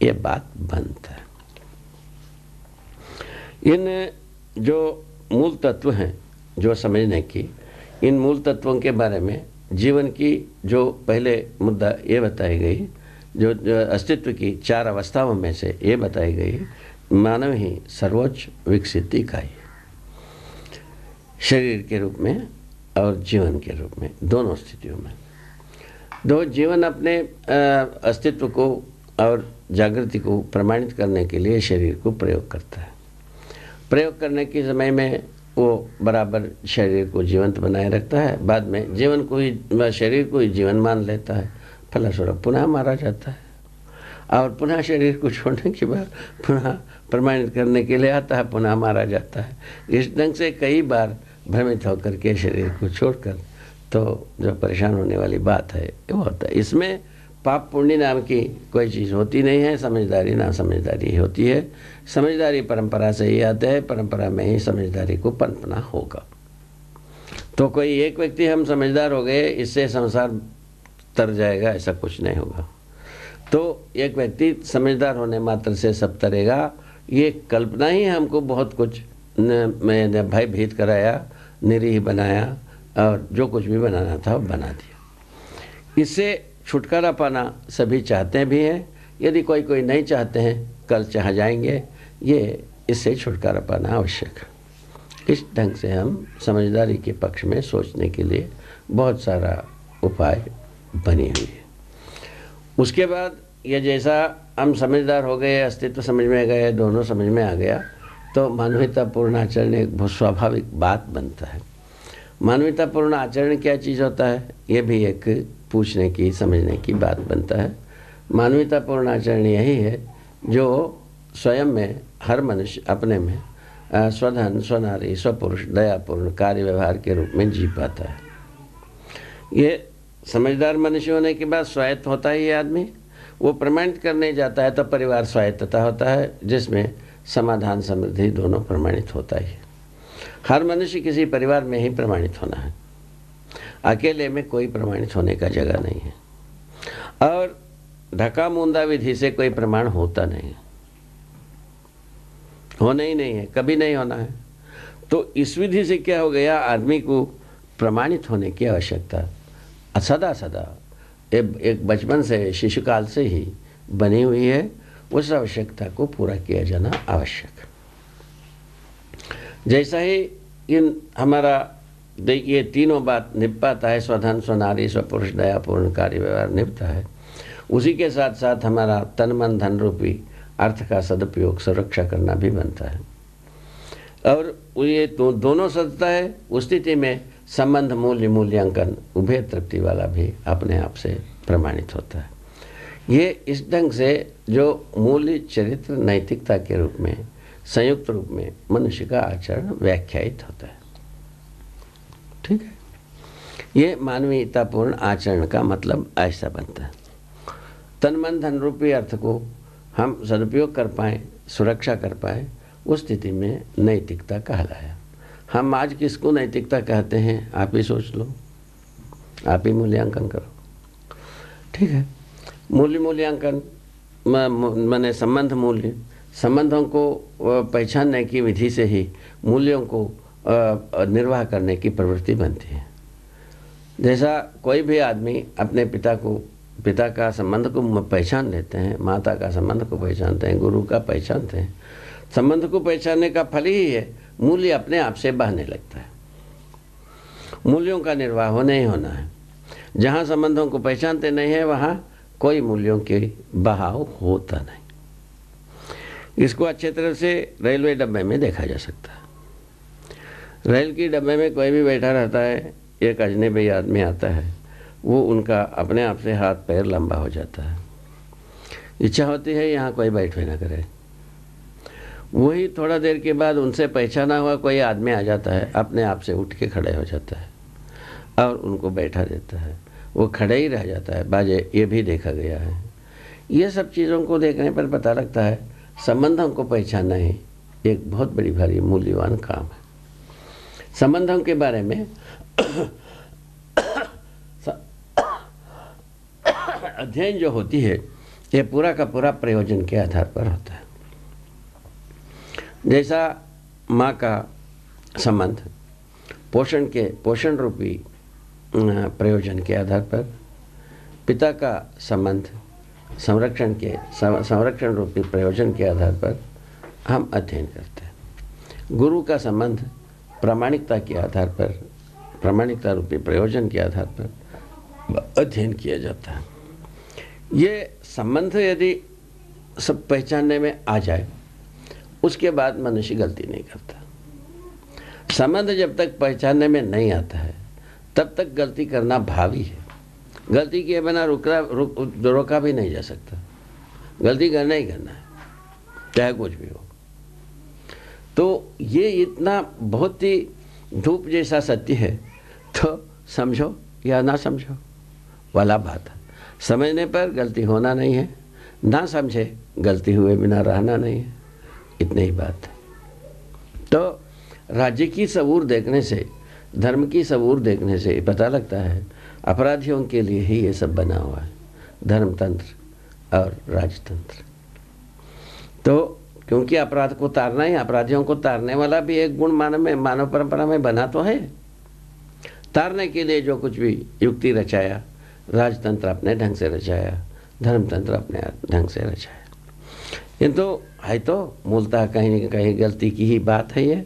ये बात बनता है। इन जो मूल तत्व हैं जो समझने की, इन मूल तत्वों के बारे में जीवन की जो पहले मुद्दा ये बताई गई, जो अस्तित्व की 4 अवस्थाओं में से ये बताई गई, मानव ही सर्वोच्च विकसित इकाई है, शरीर के रूप में और जीवन के रूप में, दोनों स्थितियों में। दो जीवन अपने अस्तित्व को और जागृति को प्रमाणित करने के लिए शरीर को प्रयोग करता है। प्रयोग करने के समय में वो बराबर शरीर को जीवंत बनाए रखता है, बाद में जीवन को ही, शरीर को ही जीवन मान लेता है, फलस्वरूप पुनः मारा जाता है और पुनः शरीर को छोड़ने के बाद पुनः प्रमाणित करने के लिए आता है, पुनः मारा जाता है। इस ढंग से कई बार भ्रमित होकर के शरीर को छोड़कर तो जो परेशान होने वाली बात है वो होता है। इसमें पाप पुण्य नाम की कोई चीज़ होती नहीं है, समझदारी ना समझदारी होती है। समझदारी परंपरा से ही आता है, परंपरा में ही समझदारी को पनपना होगा। तो कोई एक व्यक्ति हम समझदार हो गए इससे संसार तर जाएगा, ऐसा कुछ नहीं होगा। तो एक व्यक्ति समझदार होने मात्र से सब तरेगा, ये कल्पना ही हमको बहुत कुछ भयभीत कराया, निरीह बनाया और जो कुछ भी बनाना था वो बना दिया। इससे छुटकारा पाना सभी चाहते भी हैं, यदि कोई नहीं चाहते हैं, कल चाह जाएंगे। ये इससे छुटकारा पाना आवश्यक है। इस ढंग से हम समझदारी के पक्ष में सोचने के लिए बहुत सारा उपाय बनी हुई है। उसके बाद ये जैसा हम समझदार हो गए, अस्तित्व समझ में गए, दोनों समझ में आ गया, तो मानवीयतापूर्ण आचरण एक बहुत स्वाभाविक बात बनता है। मानवीयतापूर्ण आचरण क्या चीज़ होता है, ये भी एक पूछने की, समझने की बात बनता है। मानवीयतापूर्ण आचरण यही है जो स्वयं में हर मनुष्य अपने में स्वधन, स्वनारी, स्वपुरुष, दयापूर्ण कार्य व्यवहार के रूप में जी पाता है। ये समझदार मनुष्य होने के बाद स्वायत्त होता है। ये आदमी वो प्रमाणित करने जाता है तो परिवार स्वायत्तता होता है, जिसमें समाधान समृद्धि दोनों प्रमाणित होता ही है। हर मनुष्य किसी परिवार में ही प्रमाणित होना है, अकेले में कोई प्रमाणित होने का जगह नहीं है। और ढका मूंदा विधि से कोई प्रमाण होता नहीं है, होना ही नहीं है, कभी नहीं होना है। तो इस विधि से क्या हो गया, आदमी को प्रमाणित होने की आवश्यकता सदा सदा एक बचपन से, शिशुकाल से ही बनी हुई है। उस आवश्यकता को पूरा किया जाना आवश्यक। जैसा ही इन हमारा ये तीनों बात निभ पाता है, स्वधन, स्वनारी, स्वपुरुष, दयापूर्ण कार्य व्यवहार निभता है, उसी के साथ साथ हमारा तन मन धन रूपी अर्थ का सदुपयोग, सुरक्षा करना भी बनता है। और ये दोनों सदता है, उस स्थिति में संबंध, मूल्य, मूल्यांकन उभय तृप्ति वाला भी अपने आप से प्रमाणित होता है। ये इस ढंग से जो मूल्य, चरित्र, नैतिकता के रूप में, संयुक्त रूप में मनुष्य का आचरण व्याख्यायित होता है। ठीक है, ये मानवीयतापूर्ण आचरण का मतलब ऐसा बनता है। तन मन धन रूपी अर्थ को हम सदुपयोग कर पाएँ, सुरक्षा कर पाएँ, उस स्थिति में नैतिकता कहलाया। हम आज किसको नैतिकता कहते हैं, आप ही सोच लो, आप ही मूल्यांकन करो। ठीक है, मूल्यांकन माने संबंध, मूल्य, संबंधों को पहचानने की विधि से ही मूल्यों को निर्वाह करने की प्रवृत्ति बनती है। जैसा कोई भी आदमी अपने पिता का संबंध को पहचान लेते हैं, माता का संबंध को पहचानते हैं, गुरु का पहचानते हैं, संबंध को पहचानने का फल ही है मूल्य अपने आप से बहने लगता है। मूल्यों का निर्वाह होना ही होना है। जहाँ संबंधों को पहचानते नहीं है वहाँ कोई मूल्यों के बहाव होता नहीं। इसको अच्छे तरह से रेलवे डब्बे में देखा जा सकता है। रेल की डब्बे में कोई भी बैठा रहता है, एक अजनबी आदमी आता है, वो उनका अपने आप से हाथ पैर लंबा हो जाता है। इच्छा होती है यहाँ कोई बैठे ना करे। वही थोड़ा देर के बाद उनसे पहचाना हुआ कोई आदमी आ जाता है, अपने आप से उठ के खड़े हो जाता है और उनको बैठा देता है। वो खड़े ही रह जाता है, बाजे ये भी देखा गया है। ये सब चीज़ों को देखने पर पता लगता है संबंधों को पहचानना ही एक बहुत बड़ी भारी मूल्यवान काम है। संबंधों के बारे में अध्ययन जो होती है, ये पूरा का पूरा प्रयोजन के आधार पर होता है। जैसा माँ का संबंध पोषण रूपी प्रयोजन के आधार पर, पिता का संबंध संरक्षण रूपी प्रयोजन के आधार पर हम अध्ययन करते हैं। गुरु का संबंध प्रामाणिकता के आधार पर, प्रामाणिकता रूपी प्रयोजन के आधार पर अध्ययन किया जाता है। ये संबंध यदि सब पहचानने में आ जाए, उसके बाद मनुष्य गलती नहीं करता। संबंध जब तक पहचानने में नहीं आता है, तब तक गलती करना भावी है। गलती किए बिना रोका भी नहीं जा सकता। गलती करना ही करना है, चाहे कुछ भी हो। तो ये इतना बहुत ही धूप जैसा सत्य है, तो समझो या ना समझो वाला बात है। समझने पर गलती होना नहीं है, ना समझे गलती हुए बिना रहना नहीं है, इतनी ही बात है। तो राज्य की सबूर देखने से, धर्म की सबूर देखने से पता लगता है अपराधियों के लिए ही ये सब बना हुआ है, धर्मतंत्र और राजतंत्र। तो क्योंकि अपराध को तारना ही, अपराधियों को तारने वाला भी एक गुण मानव परंपरा में बना तो है। तारने के लिए जो कुछ भी युक्ति रचाया, राजतंत्र अपने ढंग से रचाया, धर्मतंत्र अपने ढंग से रचाया। ये तो है, तो मूलतः कहीं न कहीं गलती की ही बात है। ये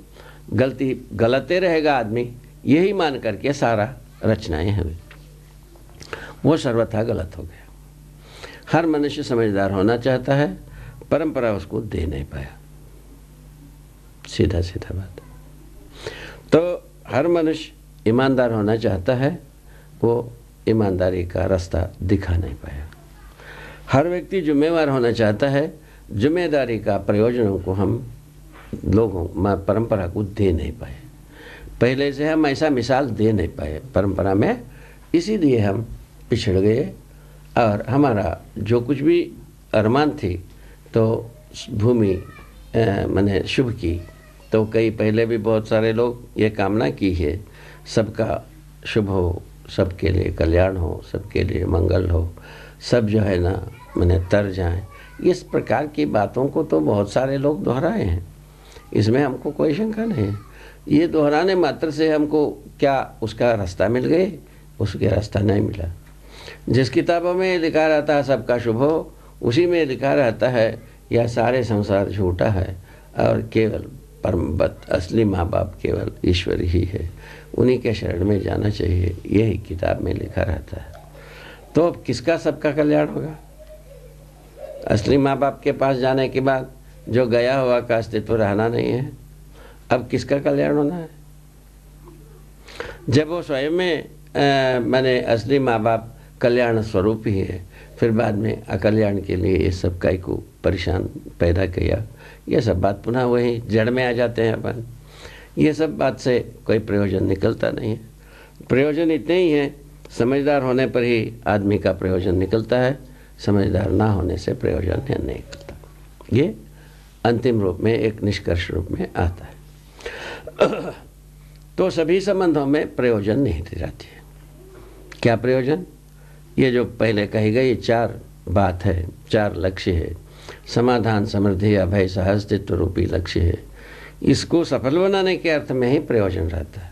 गलती गलते रहेगा आदमी, यही मान करके सारा रचनाएं हुई, वो सर्वथा गलत हो गया। हर मनुष्य समझदार होना चाहता है, परंपरा उसको दे नहीं पाया। सीधा सीधा बात। तो हर मनुष्य ईमानदार होना चाहता है, वो ईमानदारी का रास्ता दिखा नहीं पाया। हर व्यक्ति जिम्मेवार होना चाहता है, जिम्मेदारी का प्रयोजनों को हम लोगों परंपरा को दे नहीं पाए। पहले से हम ऐसा मिसाल दे नहीं पाए परंपरा में, इसीलिए हम पिछड़ गए। और हमारा जो कुछ भी अरमान थी, तो भूमि मैंने शुभ की, तो कई पहले भी बहुत सारे लोग ये कामना की है, सबका शुभ हो, सबके लिए कल्याण हो, सबके लिए मंगल हो, सब जो है ना मैंने तर जाएं। इस प्रकार की बातों को तो बहुत सारे लोग दोहराए हैं, इसमें हमको कोई शंका नहीं है। ये दोहराने मात्र से हमको क्या उसका रास्ता मिल गए? उसके रास्ता नहीं मिला। जिस किताबों में लिखा रहता है सबका शुभ हो, उसी में लिखा रहता है यह सारे संसार झूठा है और केवल परमबत असली माँ बाप केवल ईश्वर ही है, उन्हीं के शरण में जाना चाहिए, यही किताब में लिखा रहता है। तो अब किसका सबका कल्याण होगा? असली माँ बाप के पास जाने के बाद जो गया हुआ का अस्तित्व रहना नहीं है, अब किसका कल्याण होना है? जब वो स्वयं में मैंने असली माँ बाप कल्याण स्वरूप ही है, फिर बाद में अकल्याण के लिए ये सब काय को परेशान पैदा किया, ये सब बात पुनः वही जड़ में आ जाते हैं अपन। ये सब बात से कोई प्रयोजन निकलता नहीं है। प्रयोजन इतने ही है, समझदार होने पर ही आदमी का प्रयोजन निकलता है, समझदार ना होने से प्रयोजन नहीं निकलता। ये अंतिम रूप में एक निष्कर्ष रूप में आता है। तो सभी संबंधों में प्रयोजन निहित रहती है। क्या प्रयोजन? ये जो पहले कही गई चार बात है, चार लक्ष्य है, समाधान, समृद्धि, अभय, सहअस्तित्व रूपी लक्ष्य है। इसको सफल बनाने के अर्थ में ही प्रयोजन रहता है।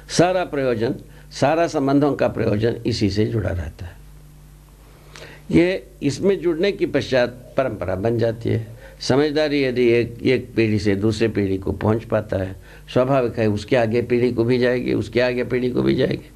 सारा प्रयोजन, सारा संबंधों का प्रयोजन इसी से जुड़ा रहता है। ये इसमें जुड़ने की पश्चात परंपरा बन जाती है। समझदारी यदि एक पीढ़ी से दूसरे पीढ़ी को पहुंच पाता है, स्वाभाविक है उसके आगे पीढ़ी को भी जाएगी, उसके आगे पीढ़ी को भी जाएगी।